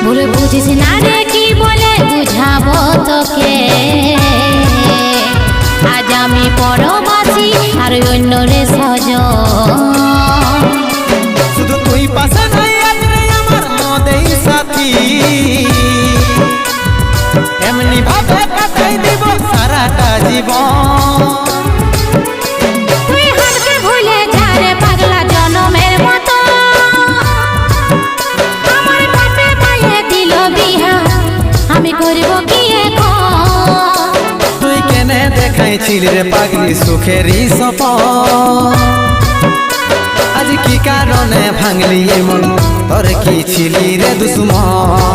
ভুল বুঝিস না রে কি বলে বুঝাবো তোকে আজ আমি পরবাসী আর অন্য রে সজন শুধু তুই পাশে নাই আজ রে আমার মদেই সাথী এমনি ভাবে কাটাই দিব সারাটা জীবন তুই হারকে ভুলে যা রে পাগলা জনমের মতো আমার বাপে মায়ে দিল বিহা আমি করব কি এখন তুই কেনে দেখাইছিলি রে পাগলি সুখেরই সপন আজ কি কারণে ভাঙলি মন তোর কি ছিলি রে দুশ্মন